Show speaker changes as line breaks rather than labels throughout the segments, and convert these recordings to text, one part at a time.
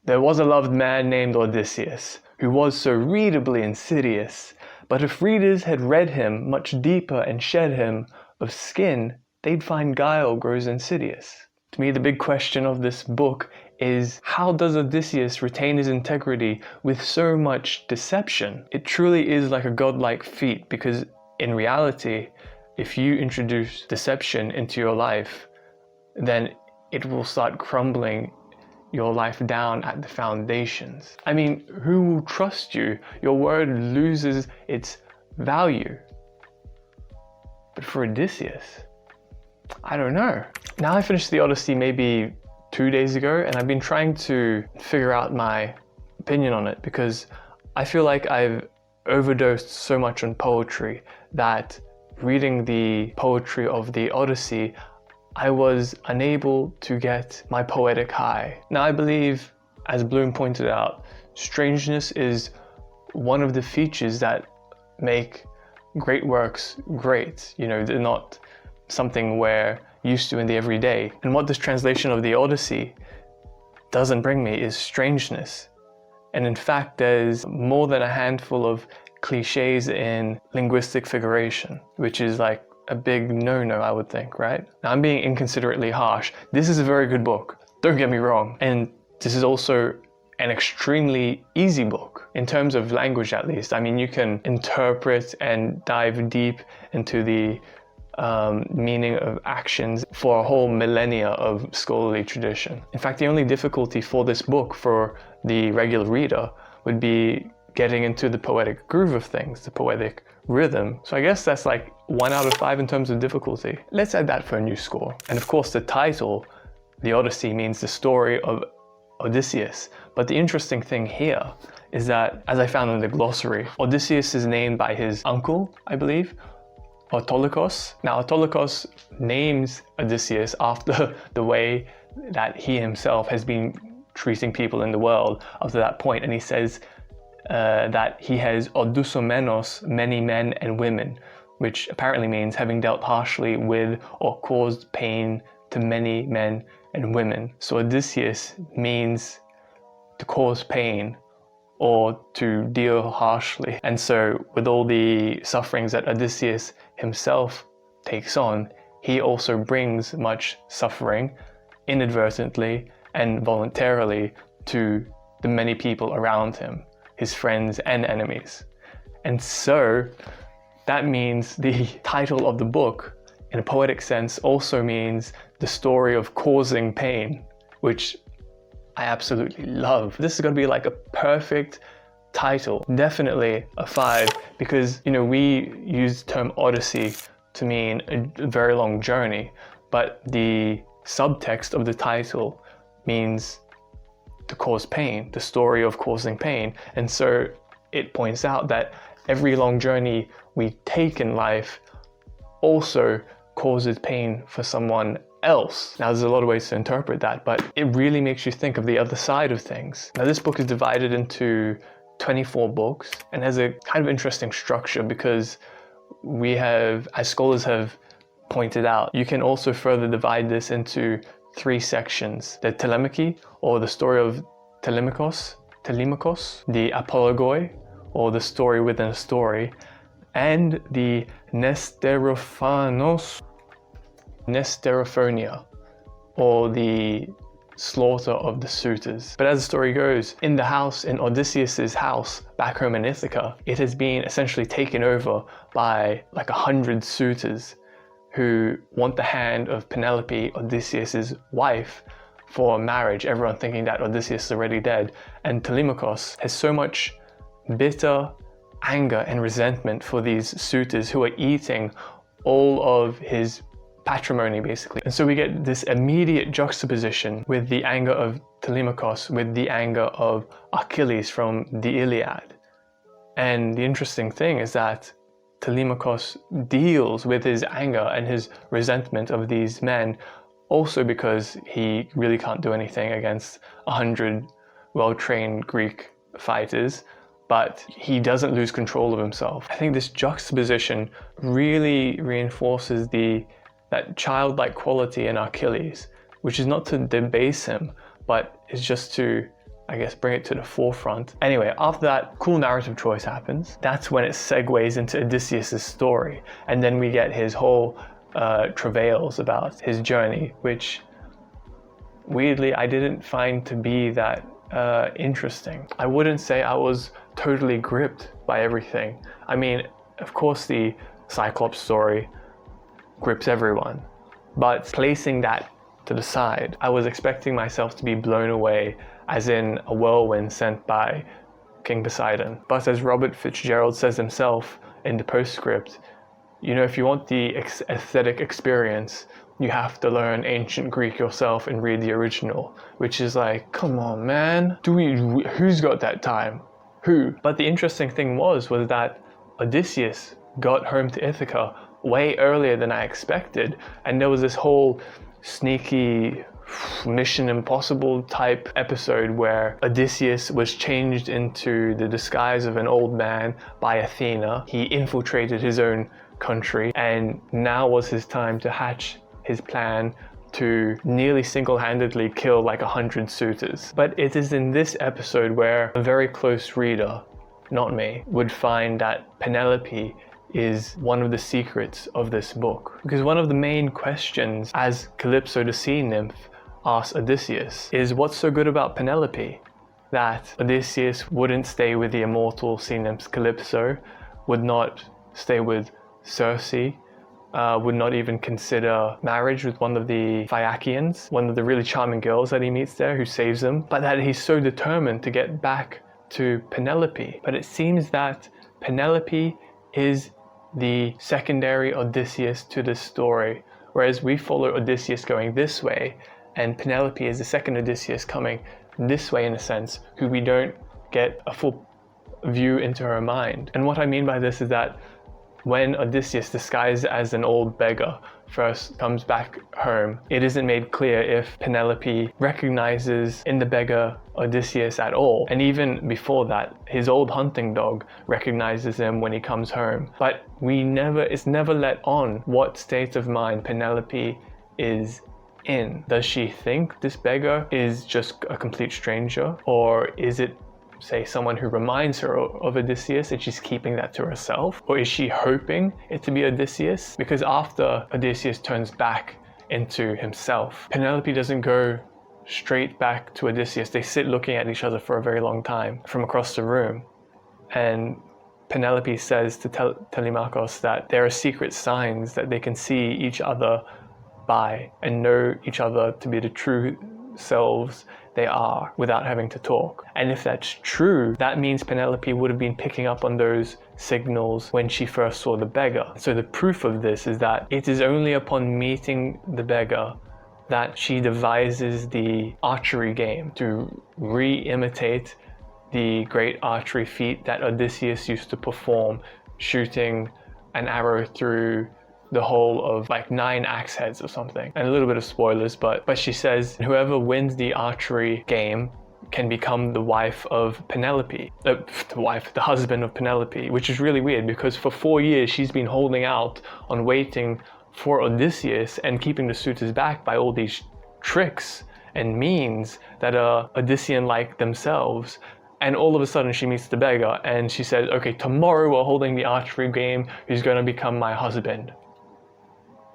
There was a loved man named Odysseus, who was so readably insidious, but if readers had read him much deeper and shed him of skin, they'd find guile grows insidious. To me, the big question of this book is, how does Odysseus retain his integrity with so much deception? It truly is like a godlike feat, because in reality, if you introduce deception into your life, then it will start crumbling your life down at the foundations. I mean, who will trust you? Your word loses its value. But for Odysseus, I don't know. Now I finished the Odyssey maybe 2 days ago, and I've been trying to figure out my opinion on it, because I feel like I've overdosed so much on poetry that reading the poetry of the Odyssey, I was unable to get my poetic high. Now I believe, as Bloom pointed out, strangeness is one of the features that make great works great. You know, they're not something we're used to in the everyday. And what this translation of the Odyssey doesn't bring me is strangeness. And in fact, there's more than a handful of cliches in linguistic figuration, which is like a big no-no, I would think, right? Now, I'm being inconsiderately harsh. This is a very good book, don't get me wrong. And this is also an extremely easy book, in terms of language at least. I mean, you can interpret and dive deep into the meaning of actions for a whole millennia of scholarly tradition. In fact, the only difficulty for this book for the regular reader would be getting into the poetic groove of things, the poetic rhythm. So I guess that's like 1 out of 5 in terms of difficulty. Let's add that for a new score. And of course, the title, The Odyssey, means the story of Odysseus. But the interesting thing here is that, as I found in the glossary, Odysseus is named by his uncle, I believe, Autolycus. Now, Autolycus names Odysseus after the way that he himself has been treating people in the world up to that point, and he says that he has odussomenos, many men and women, which apparently means having dealt harshly with or caused pain to many men and women. So Odysseus means to cause pain or to deal harshly. And so with all the sufferings that Odysseus himself takes on, he also brings much suffering inadvertently and voluntarily to the many people around him, his friends and enemies. And so that means the title of the book, in a poetic sense, also means the story of causing pain, which I absolutely love. This is going to be like a perfect title, definitely a 5, because, you know, we use the term Odyssey to mean a very long journey, but the subtext of the title means to cause pain, the story of causing pain. And so it points out that every long journey we take in life also causes pain for someone else. Now, there's a lot of ways to interpret that, but it really makes you think of the other side of things. Now, this book is divided into 24 books and has a kind of interesting structure, because we have, as scholars have pointed out, you can also further divide this into 3 sections: the Telemachy, or the story of Telemachos, the Apologoi, or the story within a story, and the Nesterophonia, or the slaughter of the suitors. But as the story goes, in the house, in Odysseus's house back home in Ithaca, it has been essentially taken over by like 100 suitors who want the hand of Penelope, Odysseus's wife, for marriage, everyone thinking that Odysseus is already dead. And Telemachos has so much bitter anger and resentment for these suitors who are eating all of his patrimony, basically. And so we get this immediate juxtaposition with the anger of Telemachos with the anger of Achilles from the Iliad. And the interesting thing is that Telemachos deals with his anger and his resentment of these men also because he really can't do anything against 100 well-trained Greek fighters, but he doesn't lose control of himself. I think this juxtaposition really reinforces that childlike quality in Achilles, which is not to debase him, but is just to I guess, bring it to the forefront. Anyway, after that cool narrative choice happens, that's when it segues into Odysseus' story. And then we get his whole travails about his journey, which weirdly I didn't find to be that interesting. I wouldn't say I was totally gripped by everything. I mean, of course the Cyclops story grips everyone, but placing that to the side, I was expecting myself to be blown away, as in a whirlwind sent by King Poseidon. But as Robert Fitzgerald says himself in the postscript, you know, if you want the aesthetic experience, you have to learn ancient Greek yourself and read the original, which is like, come on, man. Who's got that time? Who? But the interesting thing was that Odysseus got home to Ithaca way earlier than I expected, and there was this whole sneaky Mission Impossible type episode where Odysseus was changed into the disguise of an old man by Athena. He infiltrated his own country, and now was his time to hatch his plan to nearly single-handedly kill like 100 suitors. But it is in this episode where a very close reader, not me, would find that Penelope is one of the secrets of this book. Because one of the main questions, as Calypso the sea nymph asks Odysseus, is what's so good about Penelope that Odysseus wouldn't stay with the immortal sea nymph Calypso, would not stay with Circe, would not even consider marriage with one of the Phaeacians, one of the really charming girls that he meets there who saves him, but that he's so determined to get back to Penelope. But it seems that Penelope is the secondary Odysseus to this story, whereas we follow Odysseus going this way, and Penelope is the second Odysseus coming this way in a sense, who we don't get a full view into her mind. And what I mean by this is that when Odysseus, disguised as an old beggar, first comes back home, it isn't made clear if Penelope recognizes in the beggar Odysseus at all. And even before that, his old hunting dog recognizes him when he comes home. But it's never let on what state of mind Penelope is in. Does she think this beggar is just a complete stranger? Or is it, say, someone who reminds her of Odysseus and she's keeping that to herself? Or is she hoping it to be Odysseus? Because after Odysseus turns back into himself, Penelope doesn't go straight back to Odysseus. They sit looking at each other for a very long time from across the room. And Penelope says to Telemachus that there are secret signs that they can see each other by and know each other to be the true selves they are without having to talk. And if that's true, that means Penelope would have been picking up on those signals when she first saw the beggar. So the proof of this is that it is only upon meeting the beggar that she devises the archery game to re-imitate the great archery feat that Odysseus used to perform, shooting an arrow through the whole of like 9 axe heads or something. And a little bit of spoilers, but she says whoever wins the archery game can become the wife of Penelope, the husband of Penelope, which is really weird because for 4 years she's been holding out on waiting for Odysseus and keeping the suitors back by all these tricks and means that are Odyssean like themselves. And all of a sudden she meets the beggar and she says, okay, tomorrow we're holding the archery game, who's going to become my husband.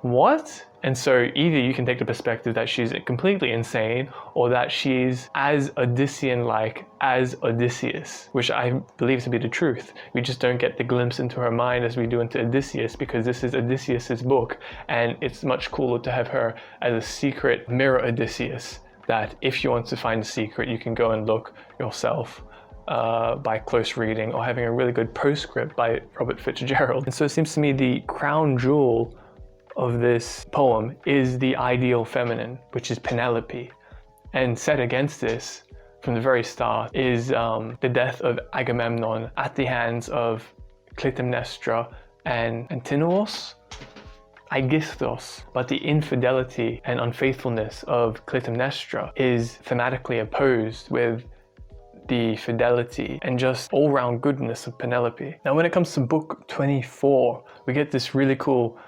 What? And so either you can take the perspective that she's completely insane or that she's as Odyssean-like as Odysseus, which I believe to be the truth. We just don't get the glimpse into her mind as we do into Odysseus because this is Odysseus's book and it's much cooler to have her as a secret mirror Odysseus that if you want to find a secret, you can go and look yourself by close reading or having a really good postscript by Robert Fitzgerald. And so it seems to me the crown jewel of this poem is the ideal feminine, which is Penelope. And set against this from the very start is the death of Agamemnon at the hands of Clytemnestra and Antinous, Aegisthus. But the infidelity and unfaithfulness of Clytemnestra is thematically opposed with the fidelity and just all-round goodness of Penelope. Now when it comes to book 24, we get this really cool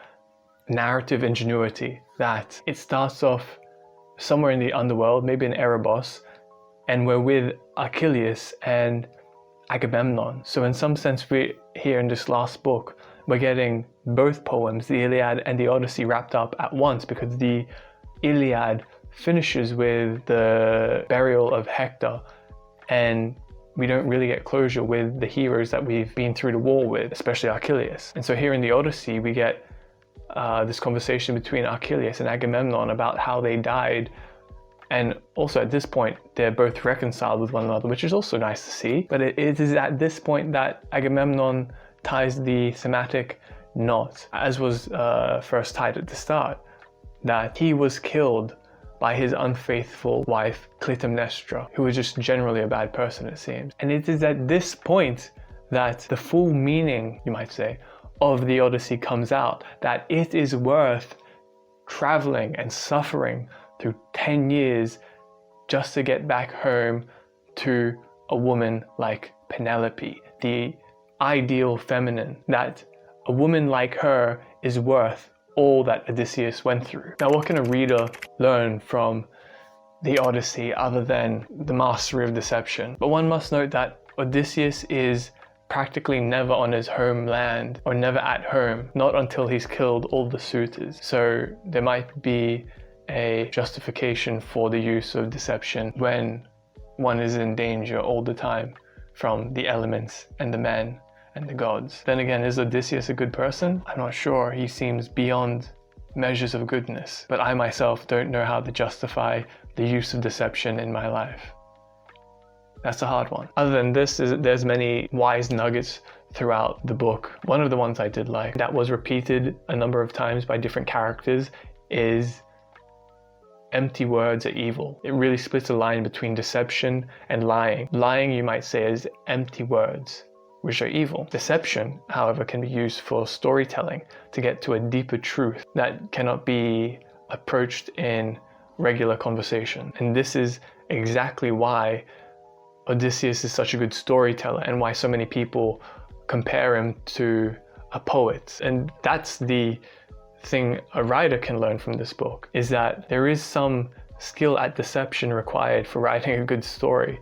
narrative ingenuity that it starts off somewhere in the underworld, maybe in Erebos, and we're with Achilles and Agamemnon. So in some sense, we here in this last book, we're getting both poems, the Iliad and the Odyssey, wrapped up at once, because the Iliad finishes with the burial of Hector, and we don't really get closure with the heroes that we've been through the war with, especially Achilles. And so here in the Odyssey, we get this conversation between Achilles and Agamemnon about how they died. And also at this point, they're both reconciled with one another, which is also nice to see. But it is at this point that Agamemnon ties the thematic knot, as was first tied at the start, that he was killed by his unfaithful wife Clytemnestra, who was just generally a bad person, it seems. And it is at this point that the full meaning, you might say, of the Odyssey comes out, that it is worth traveling and suffering through 10 years just to get back home to a woman like Penelope, the ideal feminine, that a woman like her is worth all that Odysseus went through. Now, what can a reader learn from the Odyssey other than the mastery of deception? But one must note that Odysseus is practically never on his homeland, or never at home, not until he's killed all the suitors. So there might be a justification for the use of deception when one is in danger all the time from the elements and the men and the gods. Then again, is Odysseus a good person? I'm not sure. He seems beyond measures of goodness, but I myself don't know how to justify the use of deception in my life. That's a hard one. Other than this, there's many wise nuggets throughout the book. One of the ones I did like, that was repeated a number of times by different characters, is empty words are evil. It really splits a line between deception and lying. Lying, you might say, is empty words, which are evil. Deception, however, can be used for storytelling to get to a deeper truth that cannot be approached in regular conversation. And this is exactly why Odysseus is such a good storyteller, and why so many people compare him to a poet. And that's the thing a writer can learn from this book, is that there is some skill at deception required for writing a good story,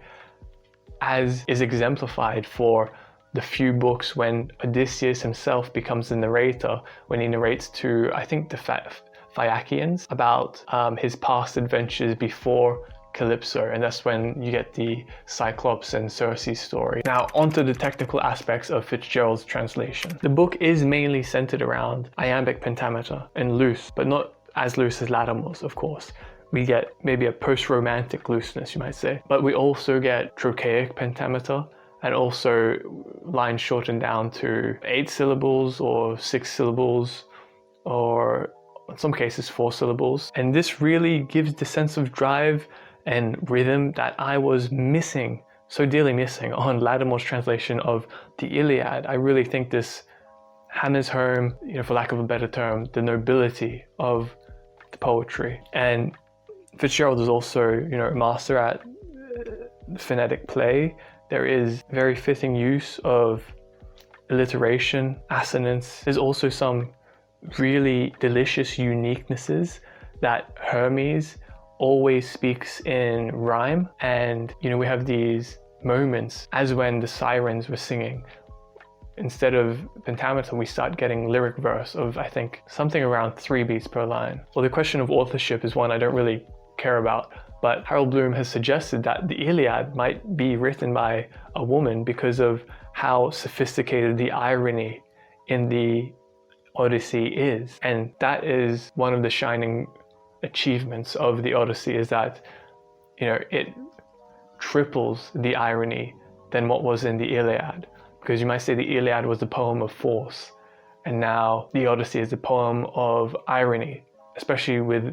as is exemplified for the few books when Odysseus himself becomes the narrator, when he narrates to, I think, the Phaeacians about his past adventures before Calypso, and that's when you get the Cyclops and Circe story. Now, onto the technical aspects of Fitzgerald's translation. The book is mainly centered around iambic pentameter and loose, but not as loose as Latimer's, of course. We get maybe a post-romantic looseness, you might say, but we also get trochaic pentameter, and also lines shortened down to 8 syllables or 6 syllables, or in some cases 4 syllables. And this really gives the sense of drive and rhythm that I was missing, so dearly missing, on Latimer's translation of the Iliad. I really think this hammers home, for lack of a better term, the nobility of the poetry. And Fitzgerald is also, a master at phonetic play. There is very fitting use of alliteration, assonance. There's also some really delicious uniquenesses that Hermes always speaks in rhyme. And we have these moments, as when the sirens were singing, instead of pentameter we start getting lyric verse of, I think, something around 3 beats per line. Well, the question of authorship is one I don't really care about, but Harold Bloom has suggested that the Iliad might be written by a woman because of how sophisticated the irony in the Odyssey is. And that is one of the shining achievements of the Odyssey, is that it triples the irony than what was in the Iliad, because you might say the Iliad was a poem of force, and now the Odyssey is a poem of irony, especially with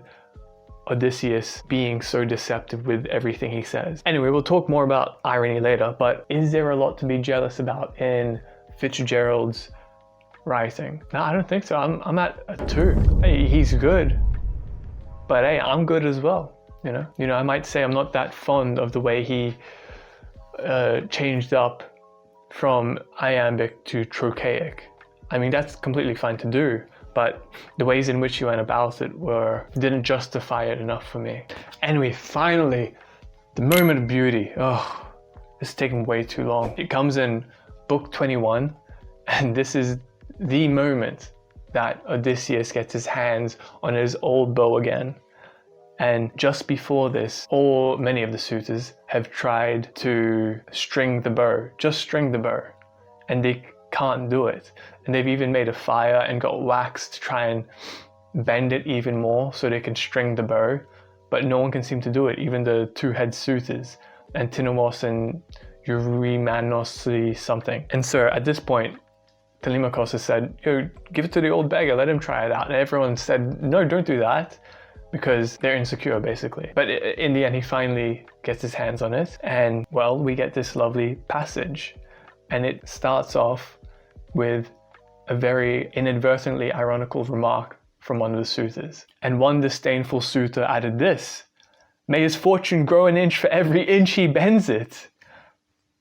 Odysseus being so deceptive with everything he says. Anyway, we'll talk more about irony later, but is there a lot to be jealous about in Fitzgerald's writing? No, I don't think so. I'm at a 2. Hey, he's good, but hey, I'm good as well. I might say I'm not that fond of the way he changed up from iambic to trochaic. I mean, that's completely fine to do, but the ways in which he went about it didn't justify it enough for me. Anyway, finally, The moment of beauty. Oh, this is taking way too long. It comes in book 21, and this is the moment that Odysseus gets his hands on his old bow again. And just before this, many of the suitors have tried to string the bow, just string the bow, and they can't do it. And they've even made a fire and got wax to try and bend it even more so they can string the bow, but no one can seem to do it, even the two head suitors, Antinous and Eurymanos something. And so at this point, Telemachus has said, yo, give it to the old beggar, let him try it out. And everyone said, no, don't do that, because they're insecure basically. But in the end, he finally gets his hands on it. And well, we get this lovely passage. And it starts off with a very inadvertently ironical remark from one of the suitors. And one disdainful suitor added this: may his fortune grow an inch for every inch he bends it.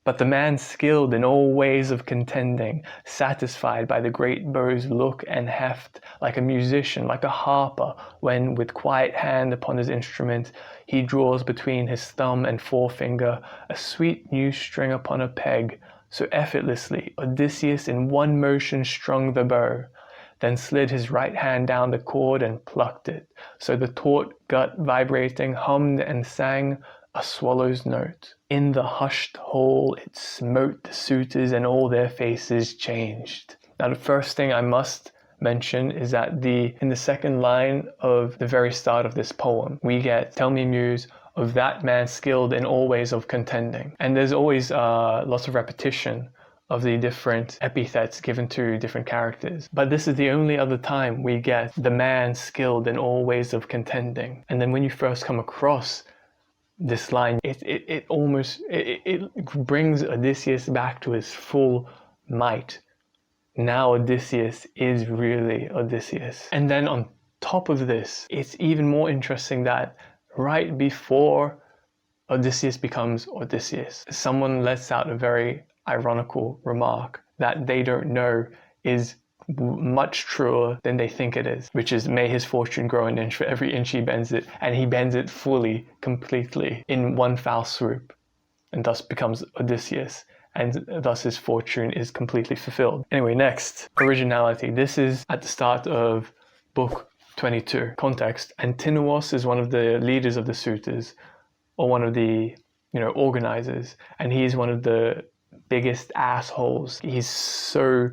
But the man skilled in all ways of contending, satisfied by the great bow's look and heft, like a musician, like a harper, when with quiet hand upon his instrument he draws between his thumb and forefinger a sweet new string upon a peg, so effortlessly Odysseus in one motion strung the bow, then slid his right hand down the cord and plucked it, so the taut gut vibrating hummed and sang a swallow's note. In the hushed hall it smote the suitors, and all their faces changed. Now the first thing I must mention is that in the second line of the very start of this poem, we get, tell me muse, of that man skilled in all ways of contending. And there's always lots of repetition of the different epithets given to different characters. But this is the only other time we get the man skilled in all ways of contending. And then when you first come across this line, it brings Odysseus back to his full might. Now Odysseus is really Odysseus. And then on top of this, it's even more interesting that right before Odysseus becomes Odysseus, someone lets out a very ironical remark that they don't know is much truer than they think it is, which is, may his fortune grow an inch for every inch he bends it, and he bends it fully, completely, in one foul swoop, and thus becomes Odysseus, and thus his fortune is completely fulfilled. Anyway, next, originality. This is at the start of book 22. Context: Antinous is one of the leaders of the suitors, or one of the organizers, and he's one of the biggest assholes. He's so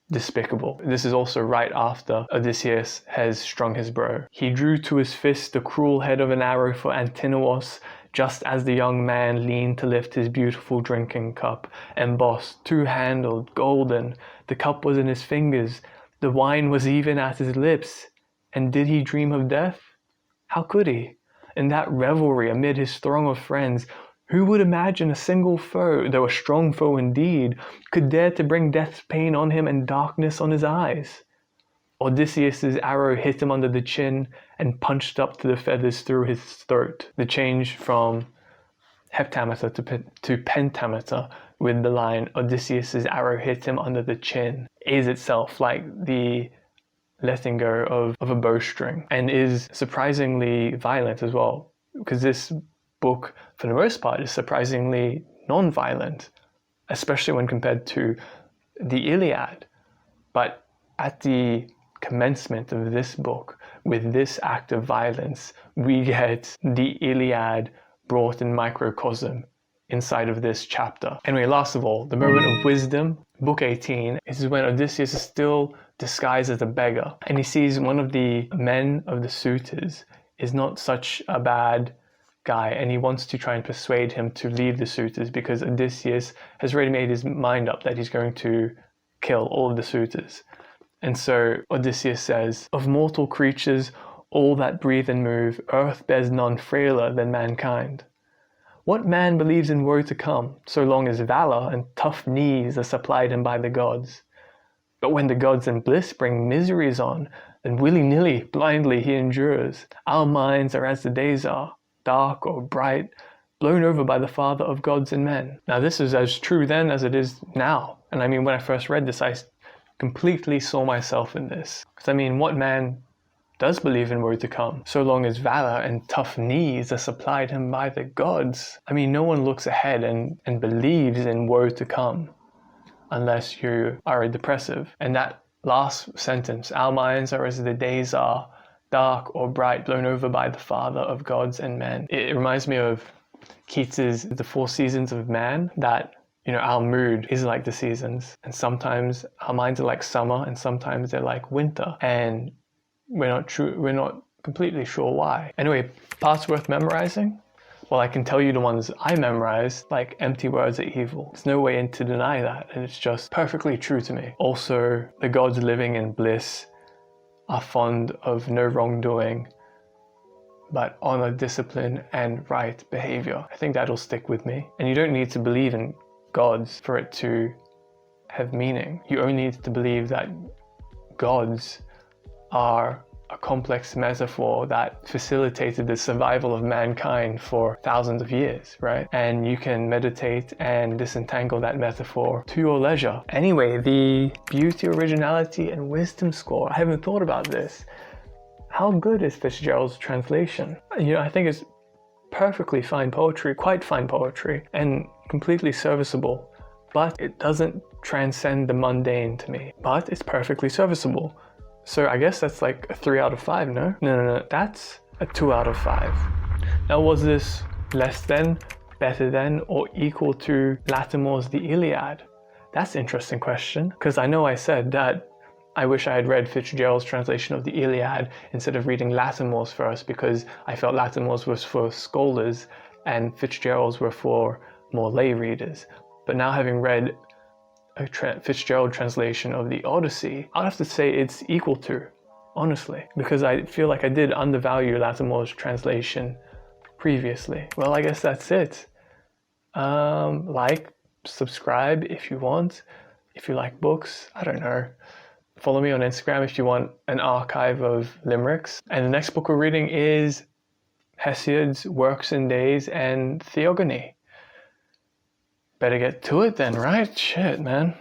despicable. This is also right after Odysseus has strung his bow. He drew to his fist the cruel head of an arrow for Antinous, just as the young man leaned to lift his beautiful drinking cup, embossed, two-handled, golden. The cup was in his fingers, the wine was even at his lips. And did he dream of death? How could he? In that revelry amid his throng of friends, who would imagine a single foe, though a strong foe indeed, could dare to bring death's pain on him and darkness on his eyes? Odysseus's arrow hit him under the chin and punched up to the feathers through his throat. The change from heptameter to pentameter with the line, Odysseus's arrow hit him under the chin, is itself like the letting go of a bowstring, and is surprisingly violent as well, because this book, for the most part, is surprisingly non-violent, especially when compared to the Iliad. But at the commencement of this book, with this act of violence, we get the Iliad brought in microcosm inside of this chapter. Anyway, last of all, the moment of wisdom, book 18, is when Odysseus is still disguised as a beggar, and he sees one of the men of the suitors is not such a bad guy, and he wants to try and persuade him to leave the suitors, because Odysseus has already made his mind up that he's going to kill all of the suitors. And so Odysseus says, of mortal creatures, all that breathe and move, earth bears none frailer than mankind. What man believes in woe to come, so long as valor and tough knees are supplied him by the gods? But when the gods in bliss bring miseries on, then willy-nilly, blindly he endures. Our minds are as the days are, dark or bright, blown over by the Father of gods and men. Now this is as true then as it is now. And I mean, when I first read this, I completely saw myself in this. Because I mean, what man does believe in woe to come, so long as valor and tough knees are supplied him by the gods. I mean, no one looks ahead and believes in woe to come unless you are a depressive. And that last sentence, our minds are as the days are, dark or bright, blown over by the Father of gods and men. It reminds me of Keats's The Four Seasons of Man, that our mood is like the seasons, and sometimes our minds are like summer and sometimes they're like winter, and we're not completely sure why. Anyway, parts worth memorizing? Well, I can tell you the ones I memorized, like empty words are evil. There's no way to deny that, and it's just perfectly true to me. Also, the gods living in bliss are fond of no wrongdoing, but honor, discipline, and right behavior. I think that'll stick with me. And you don't need to believe in gods for it to have meaning. You only need to believe that gods are a complex metaphor that facilitated the survival of mankind for thousands of years, right? And you can meditate and disentangle that metaphor to your leisure. Anyway, the beauty, originality, and wisdom score. I haven't thought about this. How good is Fitzgerald's translation? I think it's perfectly fine poetry, quite fine poetry, and completely serviceable, but it doesn't transcend the mundane to me. But it's perfectly serviceable. So I guess that's like a 3 out of 5, no? No, that's a 2 out of 5. Now, was this less than, better than, or equal to Latimore's The Iliad? That's an interesting question, because I know I said that I wish I had read Fitzgerald's translation of the Iliad instead of reading Latimore's first, because I felt Latimore's was for scholars and Fitzgerald's were for more lay readers. But now, having read a Fitzgerald translation of the Odyssey, I'd have to say it's equal to, honestly, because I feel like I did undervalue Latimore's translation previously. Well, I guess that's it. Like, subscribe if you want, if you like books, I don't know. Follow me on Instagram if you want an archive of limericks. And the next book we're reading is Hesiod's Works and Days and Theogony. Better get to it then, right? Shit, man.